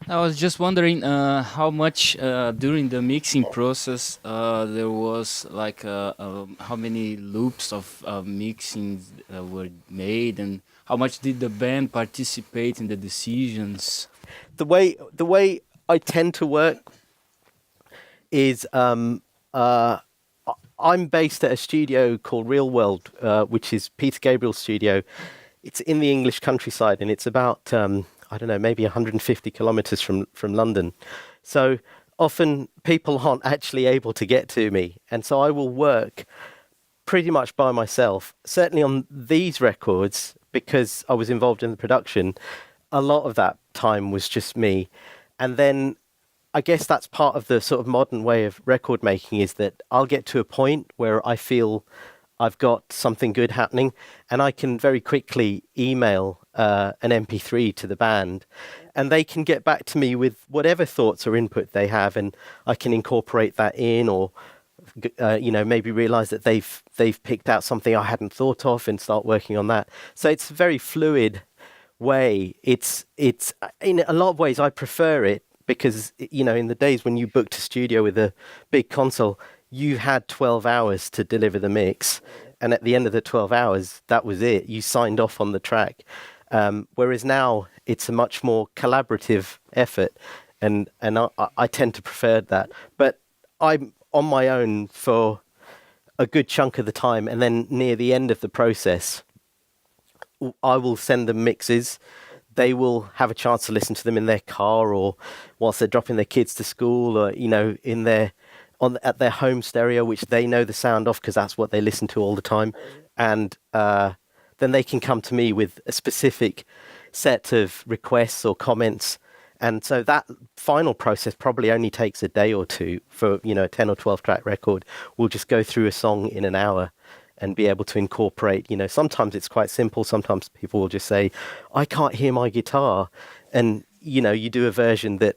I was just wondering how much during the mixing process there was like how many loops of mixing were made, and how much did the band participate in the decisions? The way I tend to work is I'm based at a studio called Real World, which is Peter Gabriel's studio. It's in the English countryside, and it's about I don't know, maybe 150 kilometers from London. So often people aren't actually able to get to me, and so I will work pretty much by myself. Certainly on these records, because I was involved in the production, a lot of that time was just me. And then I guess that's part of the sort of modern way of record making, is that I'll get to a point where I feel I've got something good happening, and I can very quickly email an MP3 to the band, and they can get back to me with whatever thoughts or input they have, and I can incorporate that in, or maybe realize that they've picked out something I hadn't thought of and start working on that. So it's a very fluid way. It's in a lot of ways I prefer it, because in the days when you booked a studio with a big console, you had 12 hours to deliver the mix, and at the end of the 12 hours, that was it. You signed off on the track. Whereas now it's a much more collaborative effort, and I tend to prefer that. But I'm on my own for a good chunk of the time, and then near the end of the process, I will send them mixes. They will have a chance to listen to them in their car, or whilst they're dropping their kids to school, or in their at their home stereo, which they know the sound of because that's what they listen to all the time. And then they can come to me with a specific set of requests or comments. And so that final process probably only takes a day or two. For a 10 or 12 track record, we'll just go through a song in an hour and be able to incorporate. Sometimes it's quite simple. Sometimes people will just say, I can't hear my guitar. And, you do a version that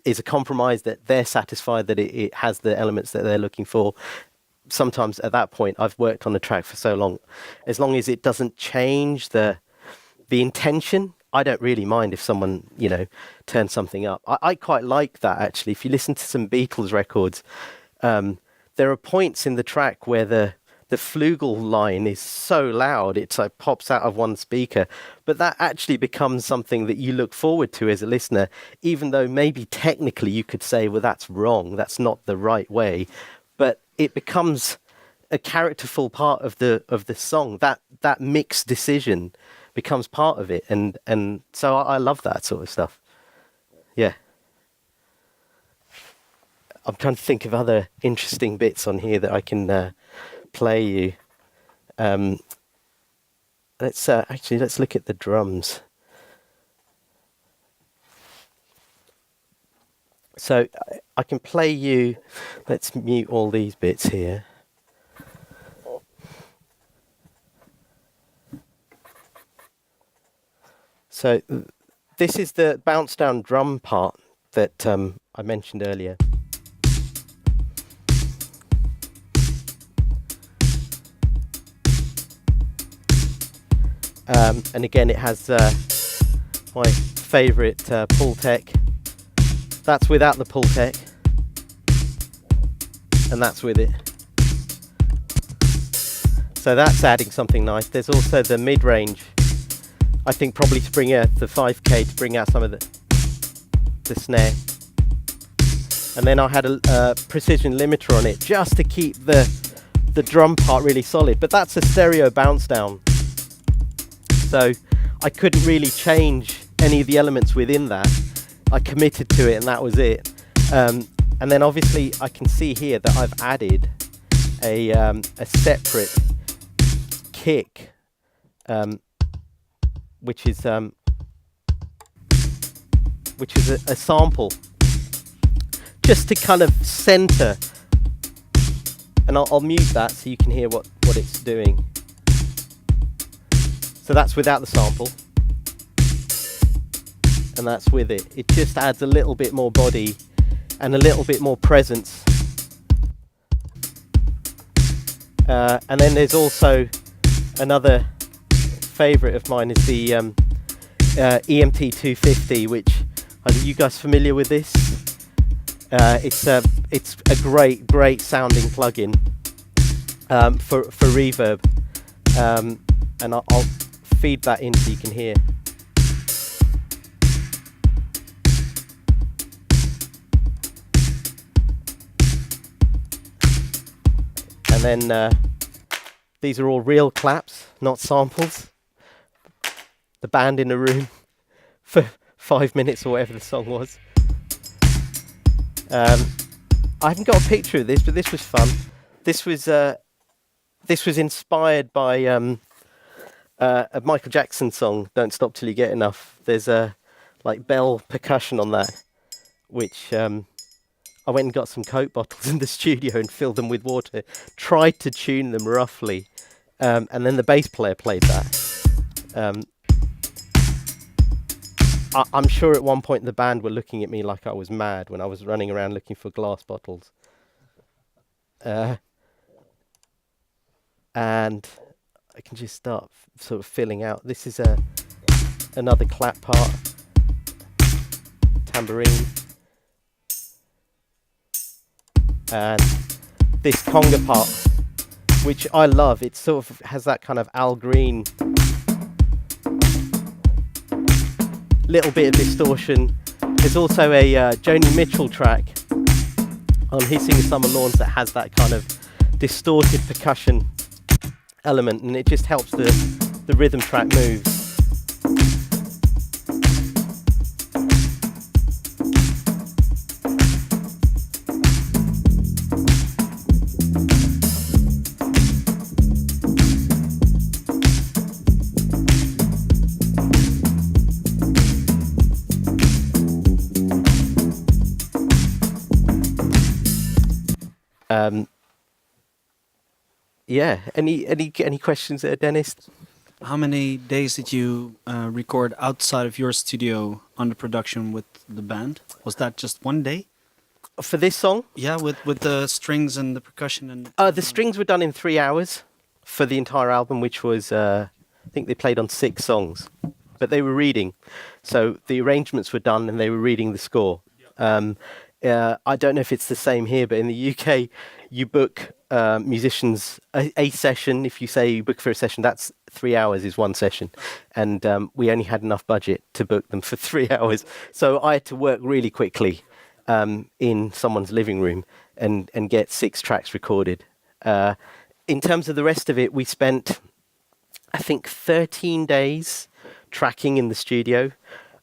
is a compromise, that they're satisfied that it has the elements that they're looking for. Sometimes at that point, I've worked on a track for so long, as long as it doesn't change the intention, I don't really mind if someone, turns something up. I quite like that, actually. If you listen to some Beatles records, there are points in the track where the flugel line is so loud, it like pops out of one speaker. But that actually becomes something that you look forward to as a listener, even though maybe technically you could say, well, that's wrong, that's not the right way. But it becomes a characterful part of the song. That mixed decision becomes part of it, and so I love that sort of stuff. Yeah. I'm trying to think of other interesting bits on here that I can play you. Let's look at the drums. So I can play you. Let's mute all these bits here. So this is the bounce down drum part that I mentioned earlier. And again, it has my favourite pull tech. That's without the pull tech, and that's with it. So that's adding something nice. There's also the mid-range, I think probably to bring out the 5K, to bring out some of the snare. And then I had a precision limiter on it just to keep the drum part really solid. But that's a stereo bounce down, so I couldn't really change any of the elements within that. I committed to it, and that was it. And then obviously I can see here that I've added a separate kick, which is a sample, just to kind of center. And I'll mute that so you can hear what it's doing. So that's without the sample, and that's with it. It just adds a little bit more body and a little bit more presence. And then there's also another favourite of mine is the EMT 250, which Are you guys familiar with this? It's a great sounding plugin for reverb, and I'll feed that in so you can hear. And then these are all real claps, not samples. The band in a room for 5 minutes or whatever the song was. I haven't got a picture of this, but this was fun. This was inspired by a Michael Jackson song, "Don't Stop Till You Get Enough." There's a like bell percussion on that, which I went and got some Coke bottles in the studio and filled them with water, tried to tune them roughly, and then the bass player played that. I'm sure at one point the band were looking at me like I was mad when I was running around looking for glass bottles. And I can just start sort of filling out. This is another clap part, tambourine, and this conga part, which I love. It sort of has that kind of Al Green, little bit of distortion. There's also a Joni Mitchell track on Hissing Summer Lawns that has that kind of distorted percussion element, and it just helps the rhythm track move. Yeah. Any questions there, Dennis? How many days did you record outside of your studio on the production with the band? Was that just one day? For this song? Yeah, with the strings and the percussion and. The strings were done in 3 hours for the entire album, which was I think they played on 6 songs, but they were reading, so the arrangements were done and they were reading the score. I don't know if it's the same here, but in the UK, you book musicians a session. If you say you book for a session, that's 3 hours is one session, and we only had enough budget to book them for 3 hours. So I had to work really quickly in someone's living room and get 6 tracks recorded. In terms of the rest of it, we spent, I think, 13 days tracking in the studio.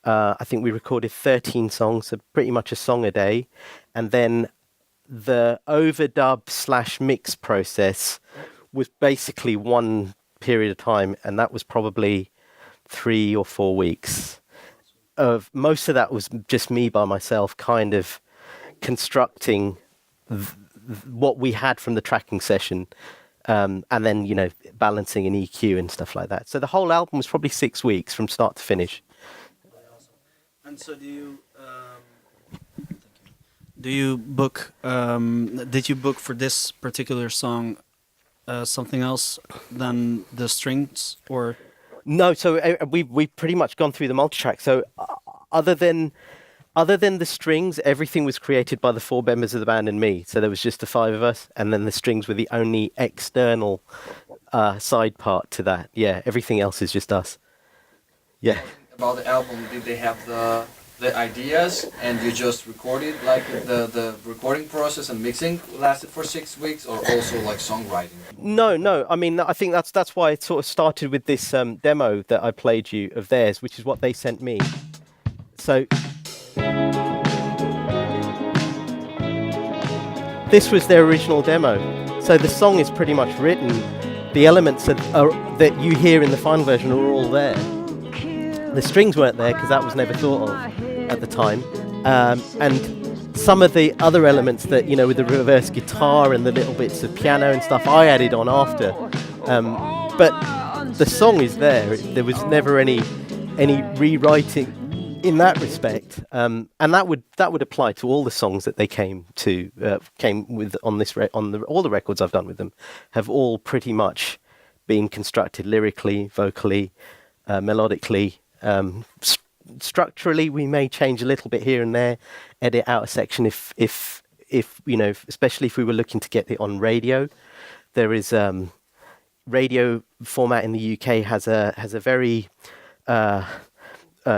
I think we recorded 13 songs, so pretty much a song a day. And then the overdub / mix process was basically one period of time, and that was probably 3 or 4 weeks. Most of that was just me by myself, kind of constructing what we had from the tracking session, and then, balancing an EQ and stuff like that. So the whole album was probably 6 weeks from start to finish. And so do you book, did you book for this particular song something else than the strings, or? No, so we've pretty much gone through the multi-track. So other than the strings, everything was created by the 4 members of the band and me. So there was just the 5 of us, and then the strings were the only external side part to that. Yeah, everything else is just us. Yeah. About the album, did they have the ideas and you just recorded, like the recording process and mixing lasted for 6 weeks, or also like songwriting? No. I mean, I think that's why it sort of started with this demo that I played you of theirs, which is what they sent me. So this was their original demo. So the song is pretty much written. The elements that you hear in the final version are all there. The strings weren't there because that was never thought of at the time. And some of the other elements that, with the reverse guitar and the little bits of piano and stuff, I added on after. But the song is there. There was never any rewriting in that respect. And that would apply to all the songs that they came with on this all the records I've done with them have all pretty much been constructed lyrically, vocally, melodically, structurally, we may change a little bit here and there, edit out a section if especially if we were looking to get it on radio. There is radio format in the UK has a very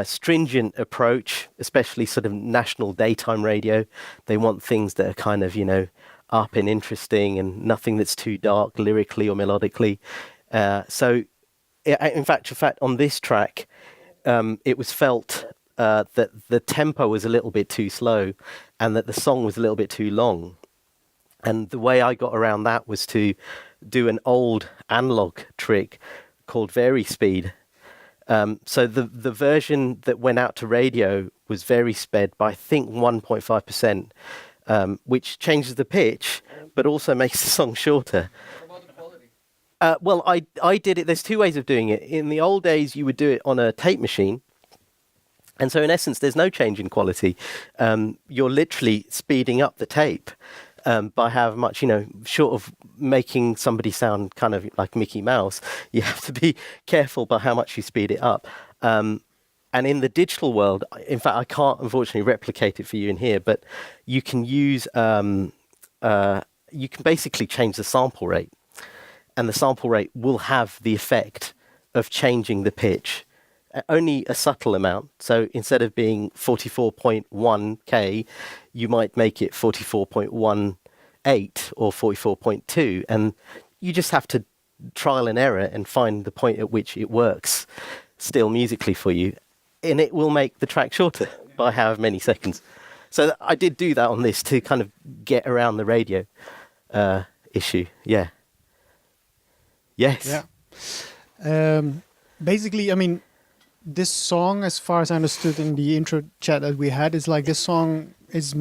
stringent approach, especially sort of national daytime radio. They want things that are kind of up and interesting, and nothing that's too dark lyrically or melodically. So, in fact, on this track, it was felt that the tempo was a little bit too slow, and that the song was a little bit too long. And the way I got around that was to do an old analog trick called vary speed. So the version that went out to radio was vary sped by I think 1.5%. Which changes the pitch, but also makes the song shorter. What about the quality? Well, I did it. There's two ways of doing it. In the old days, you would do it on a tape machine. And so, in essence, there's no change in quality. You're literally speeding up the tape by however much, short of making somebody sound kind of like Mickey Mouse. You have to be careful by how much you speed it up. And in the digital world, in fact, I can't unfortunately replicate it for you in here, but you can use, you can basically change the sample rate, and the sample rate will have the effect of changing the pitch, only a subtle amount. So instead of being 44.1K, you might make it 44.18 or 44.2, and you just have to trial and error and find the point at which it works still musically for you. And it will make the track shorter by however many seconds. So I did do that on this to kind of get around the radio issue. Yeah. Yes. Yeah. Basically, I mean, this song, as far as I understood in the intro chat that we had, is like this song is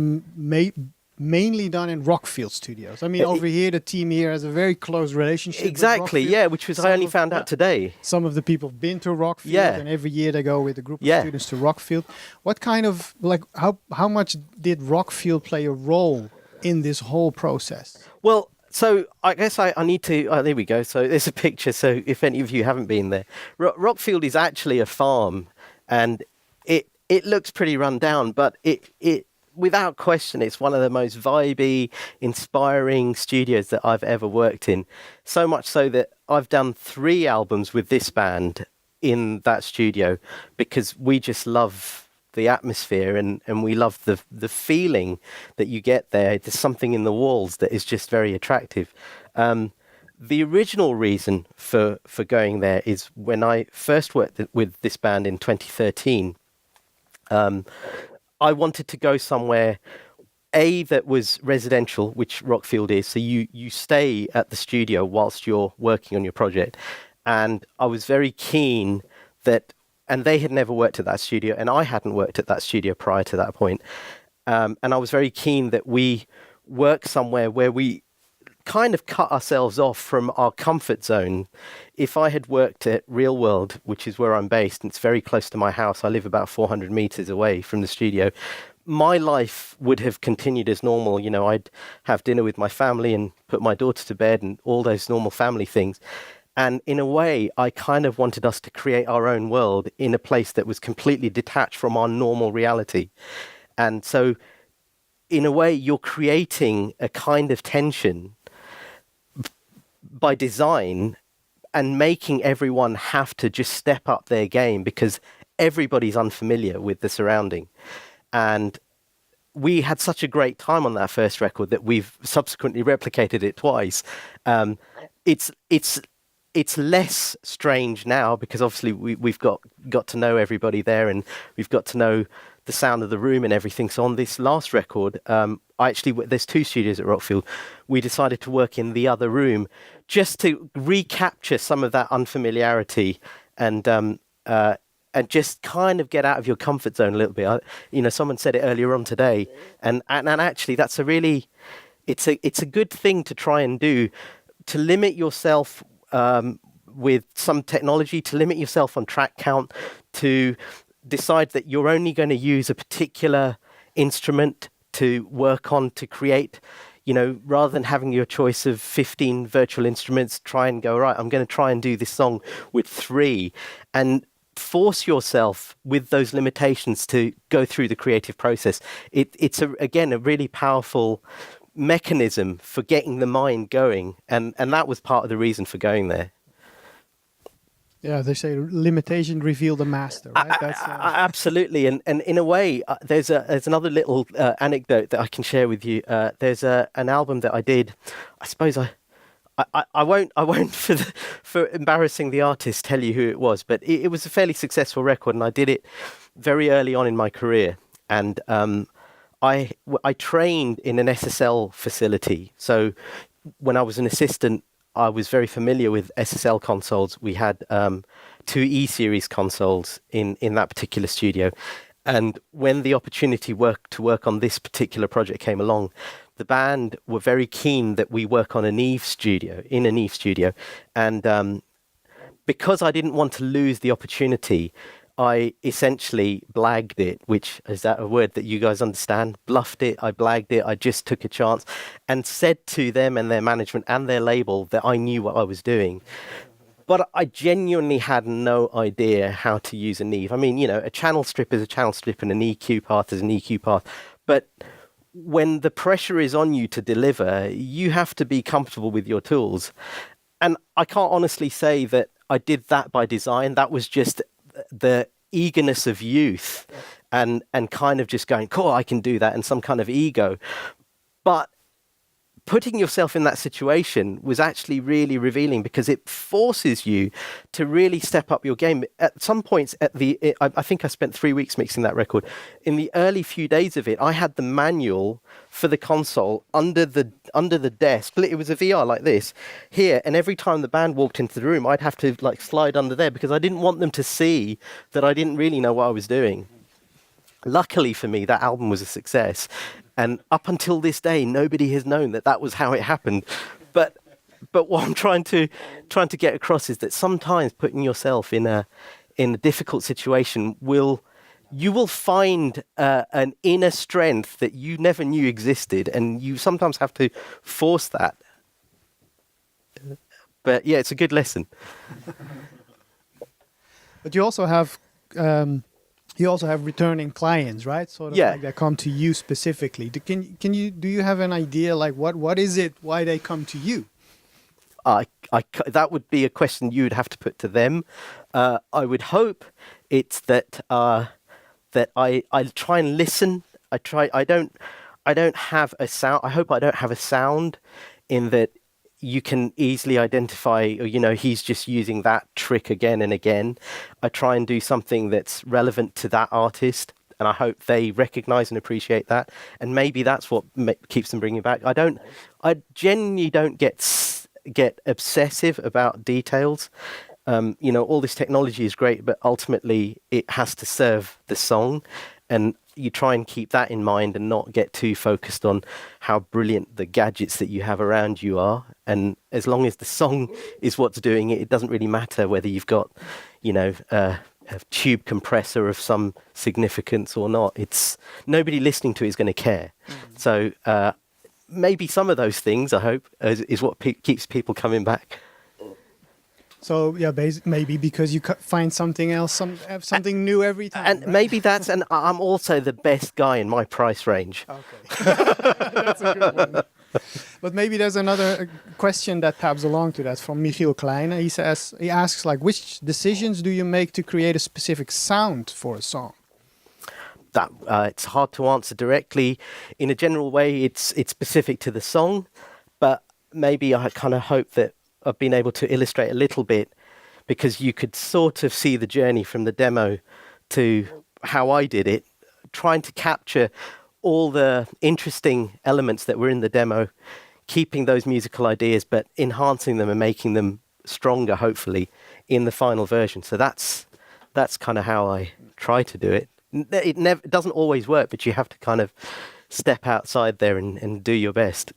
mainly done in Rockfield studios. I mean, over here, the team here has a very close relationship. Exactly, with yeah, which was I only found out today. Some of the people have been to Rockfield, and every year they go with a group of students to Rockfield. What kind of, how much did Rockfield play a role in this whole process? Well, so I guess I need to, there we go. So there's a picture. So if any of you haven't been there, Rockfield is actually a farm, and it looks pretty run down, but it without question, it's one of the most vibey, inspiring studios that I've ever worked in. So much so that I've done 3 albums with this band in that studio, because we just love the atmosphere and we love the feeling that you get there. There's something in the walls that is just very attractive. The original reason for going there is when I first worked with this band in 2013, I wanted to go somewhere, that was residential, which Rockfield is. So you stay at the studio whilst you're working on your project. And I was very keen that, and they had never worked at that studio, and I hadn't worked at that studio prior to that point. And I was very keen that we work somewhere where we kind of cut ourselves off from our comfort zone. If I had worked at Real World, which is where I'm based, and it's very close to my house, I live about 400 meters away from the studio, my life would have continued as normal. You know, I'd have dinner with my family and put my daughter to bed and all those normal family things. And in a way, I kind of wanted us to create our own world in a place that was completely detached from our normal reality. And so, in a way, you're creating a kind of tension by design and making everyone have to just step up their game because everybody's unfamiliar with the surrounding. And we had such a great time on that first record that we've subsequently replicated it twice. It's less strange now because obviously we've got to know everybody there and we've got to know the sound of the room and everything. So on this last record, there's 2 studios at Rockfield. We decided to work in the other room just to recapture some of that unfamiliarity and just kind of get out of your comfort zone a little bit. Someone said it earlier on today, and actually that's it's a good thing to try and do, to limit yourself with some technology, to limit yourself on track count, to decide that you're only going to use a particular instrument to work on, to create, rather than having your choice of 15 virtual instruments, try and go, right, I'm going to try and do this song with 3. And force yourself with those limitations to go through the creative process. It's again a really powerful mechanism for getting the mind going, and that was part of the reason for going there. Yeah, they say limitation reveal the master, right? That's Absolutely, and in a way, there's another little anecdote that I can share with you. There's an album that I did. I suppose I won't for embarrassing the artist tell you who it was, but it was a fairly successful record, and I did it very early on in my career, and I trained in an SSL facility. So when I was an assistant, I was very familiar with SSL consoles. We had 2 E-series consoles in that particular studio. And when the opportunity to work on this particular project came along, the band were very keen that we work on an Eve studio, in an Eve studio. And because I didn't want to lose the opportunity, I essentially blagged it, which is that a word that you guys understand? Bluffed it, I blagged it, I just took a chance and said to them and their management and their label that I knew what I was doing. But I genuinely had no idea how to use a Neve. I mean, you know, a channel strip is a channel strip and an EQ path is an EQ path. But when the pressure is on you to deliver, you have to be comfortable with your tools. And I can't honestly say that I did that by design. That was just the eagerness of youth and kind of just going, cool, I can do that, and some kind of ego. But putting yourself in that situation was actually really revealing, because it forces you to really step up your game. At some points, I think I spent 3 weeks mixing that record. In the early few days of it, I had the manual for the console under the desk. It was a VR like this here, and every time the band walked into the room, I'd have to like slide under there because I didn't want them to see that I didn't really know what I was doing. Luckily for me, that album was a success. And up until this day, nobody has known that was how it happened. But what I'm trying to get across is that sometimes putting yourself in a difficult situation you will find an inner strength that you never knew existed, and you sometimes have to force that. But yeah, it's a good lesson. But you also have returning clients, right? Sort of Yeah. like that come to you specifically. Do you have an idea like what is it? Why they come to you? That would be a question you would have to put to them. I would hope it's that I try and listen. I don't have a sound. I hope I don't have a sound in that you can easily identify, you know, he's just using that trick again and again. I try and do something that's relevant to that artist, and I hope they recognize and appreciate that. And maybe that's what keeps them bringing back. I genuinely don't get obsessive about details. You know, all this technology is great, but ultimately it has to serve the song, and you try and keep that in mind and not get too focused on how brilliant the gadgets that you have around you are. And as long as the song is what's doing it, it doesn't really matter whether you've got, you know, a tube compressor of some significance or not. It's nobody listening to it is going to care. So maybe some of those things, I hope, is what keeps people coming back. So yeah, maybe because you find something else, something new every time. And right? maybe and I'm also the best guy in my price range. Okay, that's a good one. But maybe there's another question that tabs along to that from Michiel Kleine. He asks like, which decisions do you make to create a specific sound for a song? That it's hard to answer directly. In a general way, it's specific to the song, but maybe I kind of hope that I've been able to illustrate a little bit, because you could sort of see the journey from the demo to how I did it, trying to capture all the interesting elements that were in the demo, keeping those musical ideas, but enhancing them and making them stronger, hopefully, in the final version. So that's kind of how I try to do it. It doesn't always work, but you have to kind of step outside there and do your best.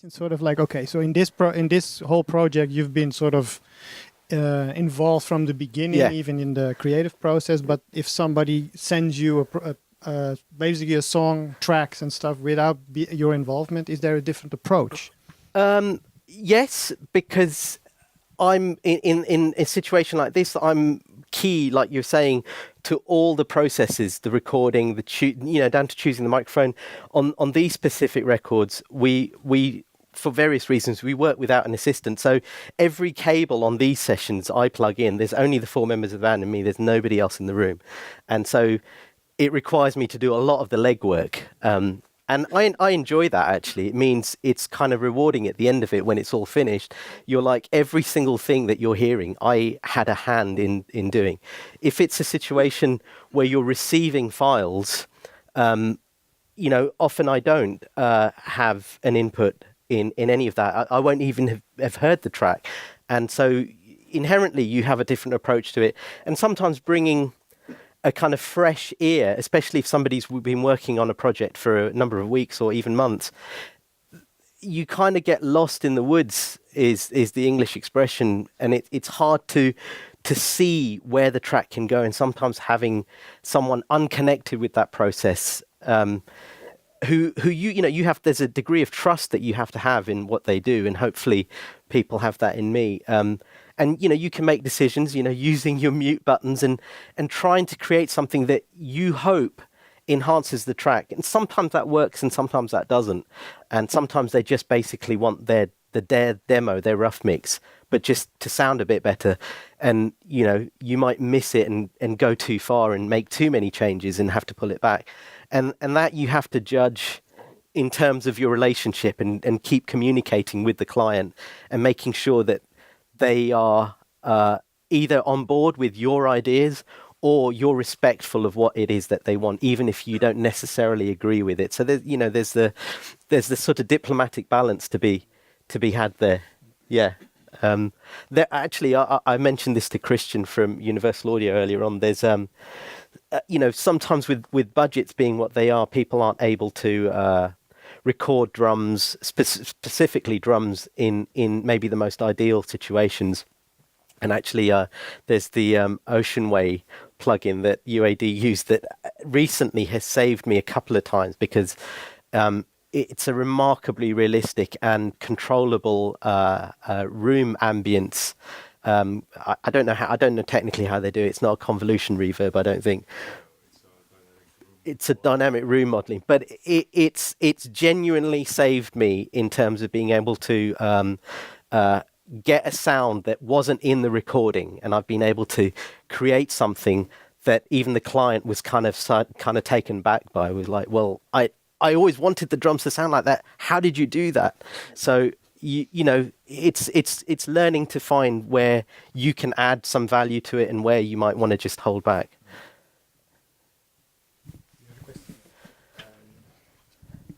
Sort of like, okay, so in this whole project, you've been sort of involved from the beginning, even in the creative process. But if somebody sends you basically a song, tracks and stuff without your involvement, is there a different approach? Yes, because I'm in a situation like this, I'm key, like you're saying, to all the processes, the recording, down to choosing the microphone. On these specific records, we for various reasons, we work without an assistant. So every cable on these sessions I plug in, there's only the 4 members of the band and me, there's nobody else in the room. And so it requires me to do a lot of the legwork. And I enjoy that, actually. It means it's kind of rewarding at the end of it when it's all finished. You're like, every single thing that you're hearing, I had a hand in doing. If it's a situation where you're receiving files, often I don't have an input in any of that. I won't even have heard the track. And so inherently you have a different approach to it. And sometimes bringing a kind of fresh ear, especially if somebody's been working on a project for a number of weeks or even months, you kind of get lost in the woods, is the English expression. And it's hard to see where the track can go. And sometimes having someone unconnected with that process, who you have, there's a degree of trust that you have to have in what they do, and hopefully people have that in me. And you can make decisions, using your mute buttons and trying to create something that you hope enhances the track. And sometimes that works and sometimes that doesn't. And sometimes they just basically want their demo, their rough mix, but just to sound a bit better. And you might miss it and go too far and make too many changes and have to pull it back. And that you have to judge in terms of your relationship and keep communicating with the client and making sure that they are either on board with your ideas or you're respectful of what it is that they want, even if you don't necessarily agree with it. So there's the sort of diplomatic balance to be had there. Yeah. Actually, I mentioned this to Christian from Universal Audio earlier on. There's sometimes with budgets being what they are, people aren't able to record drums, specifically drums, in maybe the most ideal situations. And actually, there's the Ocean Way plugin that UAD used that recently has saved me a couple of times, because it's a remarkably realistic and controllable room ambience. I don't know technically how they do it. It's not a convolution reverb, I don't think. It's a dynamic room modeling, but it's genuinely saved me in terms of being able to get a sound that wasn't in the recording, and I've been able to create something that even the client was kind of taken back by. Was like, well, I always wanted the drums to sound like that. How did you do that? So it's learning to find where you can add some value to it and where you might want to just hold back.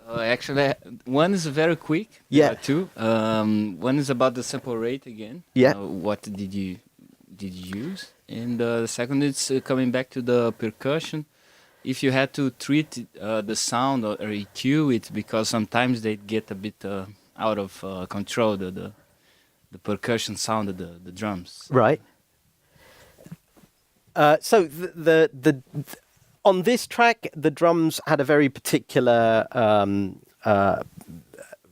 Actually, one is very quick. Yeah. Two. One is about the sample rate again. Yeah. What did you use? And the second is coming back to the percussion. If you had to treat the sound or EQ it, because sometimes they get a bit out of control, the percussion sound of the drums. Right. So the on this track, the drums had a very particular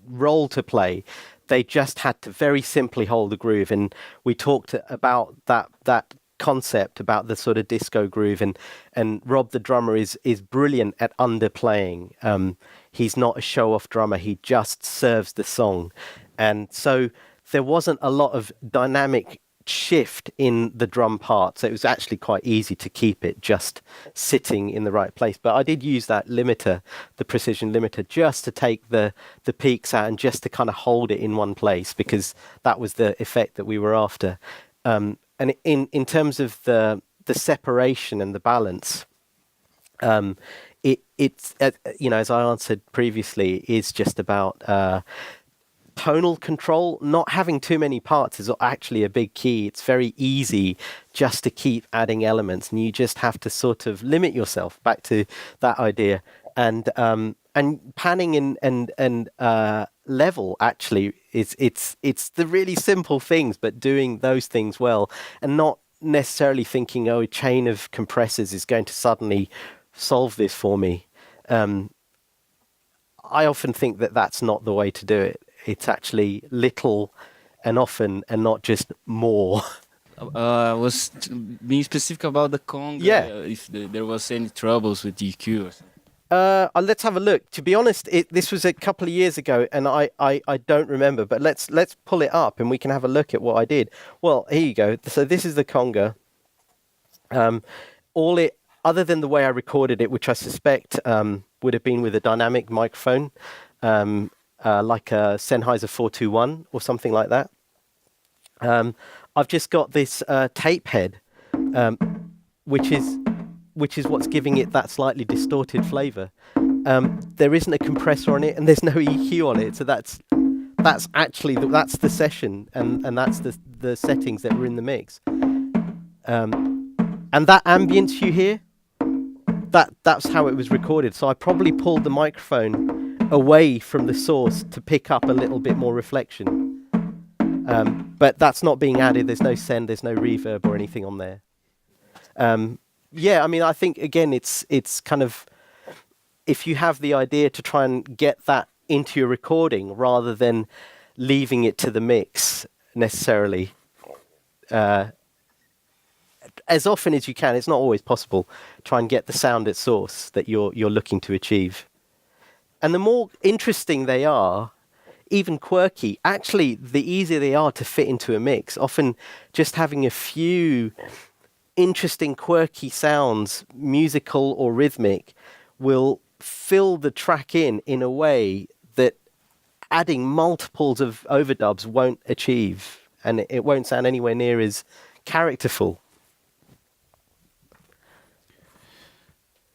role to play. They just had to very simply hold the groove, and we talked about that concept about the sort of disco groove, and Rob the drummer is brilliant at underplaying. He's not a show-off drummer, he just serves the song. And so there wasn't a lot of dynamic shift in the drum part, so it was actually quite easy to keep it just sitting in the right place. But I did use that limiter, the precision limiter, just to take the peaks out and just to kind of hold it in one place, because that was the effect that we were after. And in terms of the separation and the balance, it's as I answered previously, is just about tonal control. Not having too many parts is actually a big key. It's very easy just to keep adding elements, and you just have to sort of limit yourself, back to that idea. And panning and level actually it's the really simple things, but doing those things well, and not necessarily thinking, a chain of compressors is going to suddenly solve this for me. I often think that that's not the way to do it. It's actually little and often, and not just more. was being specific about the conga. Yeah. If there was any troubles with EQ or something. Let's have a look. To be honest, this was a couple of years ago, and I don't remember. But let's pull it up, and we can have a look at what I did. Well, here you go. So this is the conga. Other than the way I recorded it, which I suspect would have been with a dynamic microphone, like a Sennheiser 421 or something like that. I've just got this tape head, which is what's giving it that slightly distorted flavor. There isn't a compressor on it, and there's no EQ on it. So that's actually that's the session, and that's the settings that were in the mix. And that ambience you hear, that's how it was recorded. So I probably pulled the microphone away from the source to pick up a little bit more reflection. But that's not being added. There's no send, there's no reverb or anything on there. Yeah, I mean, I think, again, it's kind of, if you have the idea to try and get that into your recording rather than leaving it to the mix necessarily, as often as you can, it's not always possible, try and get the sound at source that you're looking to achieve. And the more interesting they are, even quirky, actually, the easier they are to fit into a mix. Often just having a few interesting, quirky sounds, musical or rhythmic, will fill the track in a way that adding multiples of overdubs won't achieve, and it won't sound anywhere near as characterful.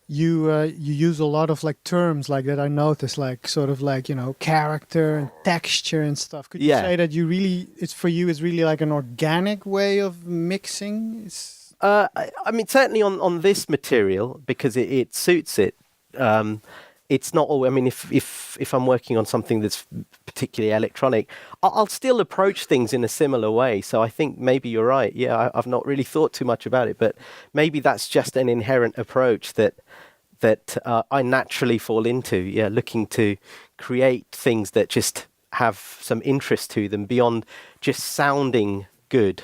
You use a lot of like terms like that. I noticed, like sort of like, you know, character and texture and stuff. Could you say that you really, it's for you, is really like an organic way of mixing? I mean, certainly on this material, because it suits it. It's not all. I mean, if I'm working on something that's particularly electronic, I'll still approach things in a similar way. So I think maybe you're right. Yeah, I've not really thought too much about it, but maybe that's just an inherent approach that I naturally fall into. Yeah, looking to create things that just have some interest to them beyond just sounding good,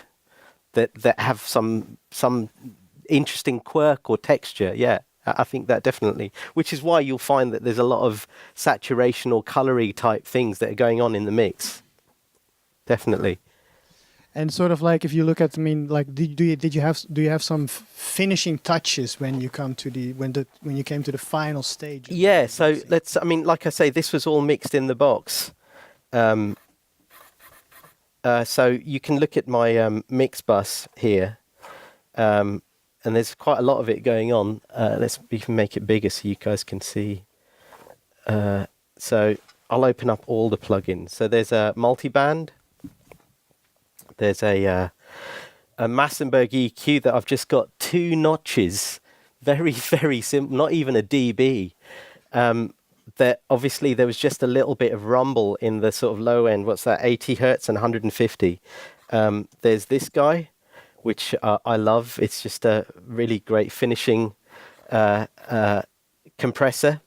that have some interesting quirk or texture. Yeah. I think that definitely, which is why you'll find that there's a lot of saturation or colory type things that are going on in the mix. Definitely. And sort of like, if you look at, I mean, like, do you have some finishing touches when you come to when you came to the final stage? Yeah. So I mean, like I say, this was all mixed in the box. So you can look at my mix bus here. And there's quite a lot of it going on. Let's even make it bigger so you guys can see. So I'll open up all the plugins. So there's a multiband. There's a Massenburg EQ that I've just got 2 notches. Very, very simple, not even a dB. That obviously there was just a little bit of rumble in the sort of low end. What's that, 80 hertz and 150. There's this guy, which I love. It's just a really great finishing compressor.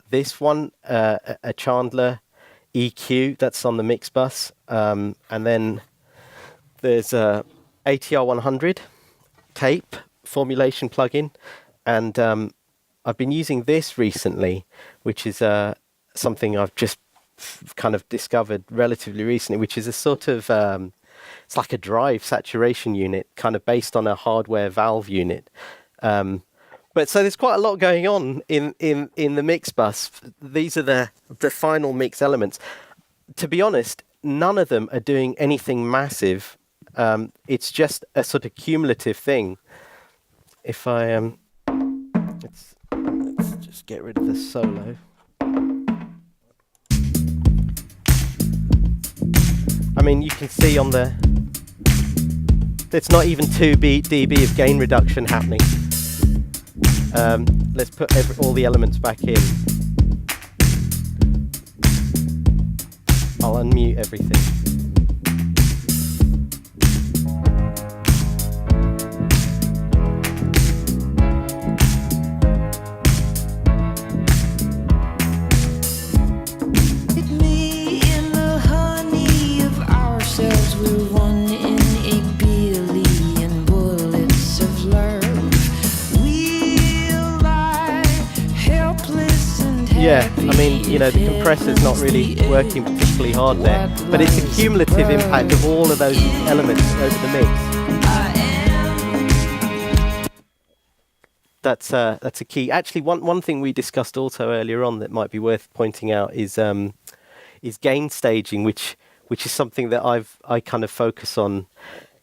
This one, a Chandler EQ, that's on the mix bus. And then there's a ATR 100 tape formulation plugin. And I've been using this recently, which is something I've just kind of discovered relatively recently, which is a sort of... it's like a drive saturation unit, kind of based on a hardware valve unit. But so there's quite a lot going on in the mix bus. These are the final mix elements. To be honest, none of them are doing anything massive. It's just a sort of cumulative thing. If I let's just get rid of the solo. I mean, you can see on there's not even 2 dB of gain reduction happening. Let's put all the elements back in. I'll unmute everything. Me in the honey of ourselves, we're one in Yeah, I mean, you know, the compressor's not really working particularly hard there, but it's a cumulative impact of all of those elements over the mix. That's a key. Actually, one thing we discussed also earlier on that might be worth pointing out is gain staging, which is something that I kind of focus on,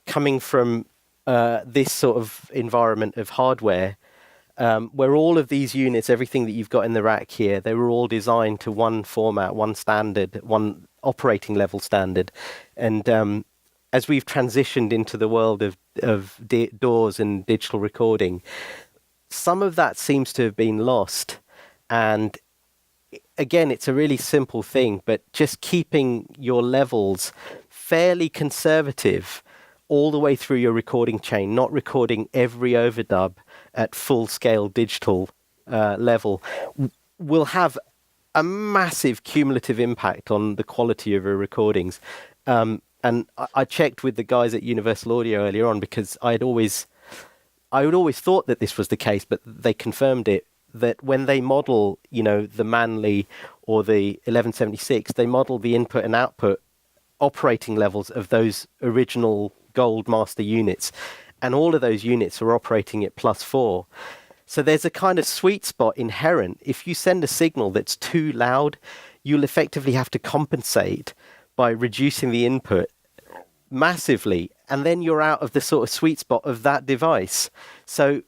coming from this sort of environment of hardware. Where all of these units, everything that you've got in the rack here, they were all designed to one format, one standard, one operating level standard. And as we've transitioned into the world of DAWs and digital recording, some of that seems to have been lost. And again, it's a really simple thing, but just keeping your levels fairly conservative all the way through your recording chain, not recording every overdub at full-scale digital level, will have a massive cumulative impact on the quality of your recordings. And I checked with the guys at Universal Audio earlier on, because I had always thought that this was the case, but they confirmed it, that when they model, you know, the Manley or the 1176, they model the input and output operating levels of those original gold master units, and all of those units are operating at +4. So there's a kind of sweet spot inherent. If you send a signal that's too loud, you'll effectively have to compensate by reducing the input massively, and then you're out of the sort of sweet spot of that device. So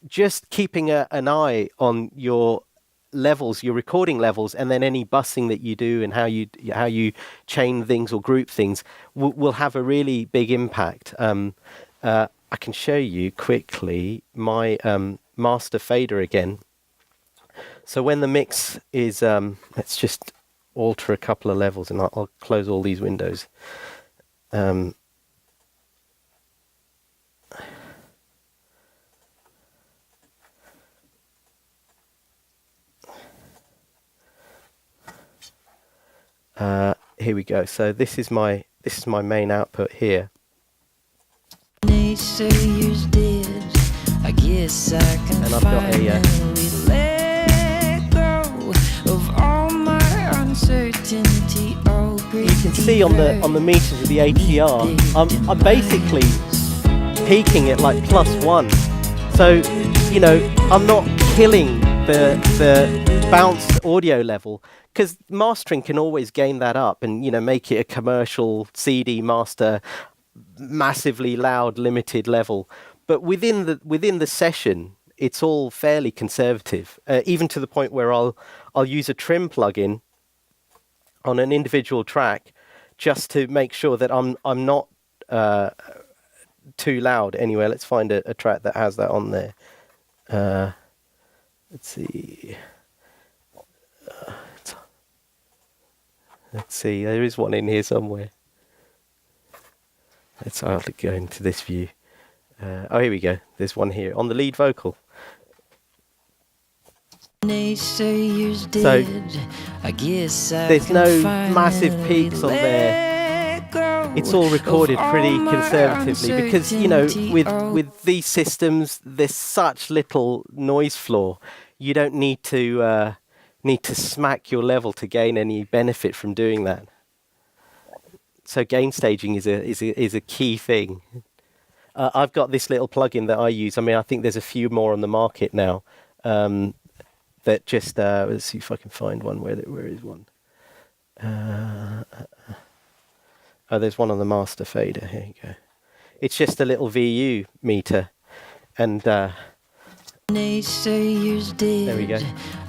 just keeping an eye on your levels, your recording levels, and then any bussing that you do and how you chain things or group things will have a really big impact. I can show you quickly my master fader again. So when the mix is, let's just alter a couple of levels, and I'll close all these windows. Here we go. So this is my main output here. And I've got a you can see on the meters of the ATR, I'm basically peaking at like +1. So, you know, I'm not killing the bounced audio level, because mastering can always gain that up and, you know, make it a commercial CD master, massively loud, limited level. But within the session, it's all fairly conservative, even to the point where I'll use a trim plugin on an individual track just to make sure that I'm not too loud. Anyway, let's find a track that has that on there. Let's see. Let's see. There is one in here somewhere. Let's go into this view. Oh, here we go. There's one here on the lead vocal. So there's no massive peaks on there. It's all recorded pretty conservatively because, you know, with these systems, there's such little noise floor. You don't need to smack your level to gain any benefit from doing that. So gain staging is a key thing. I've got this little plugin that I use. I mean, I think there's a few more on the market now. That just let's see if I can find one. Where is one? Oh, there's one on the master fader. Here you go. It's just a little VU meter, and there we go.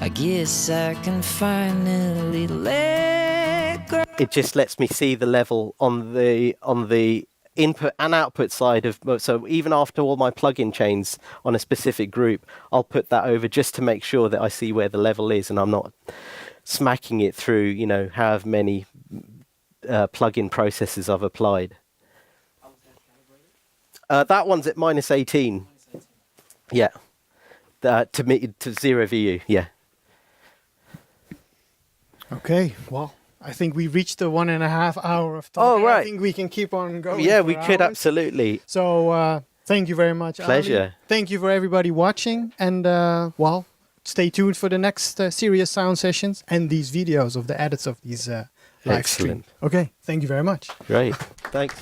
I guess I can finally let go. It just lets me see the level on the input and output side of, so even after all my plugin chains on a specific group, I'll put that over just to make sure that I see where the level is and I'm not smacking it through, you know, however many plugin processes I've applied. That one's at -18. Yeah. To 0 VU, yeah. Okay, well, I think we reached the 1.5 hour of talking. Oh, right. I think we can keep on going. Yeah, we hours. could, absolutely. So thank you very much, Pleasure. Ali. Thank you for everybody watching. And, well, stay tuned for the next serious sound sessions and these videos of the edits of these live streams. Excellent. Okay, thank you very much. Great. Thanks.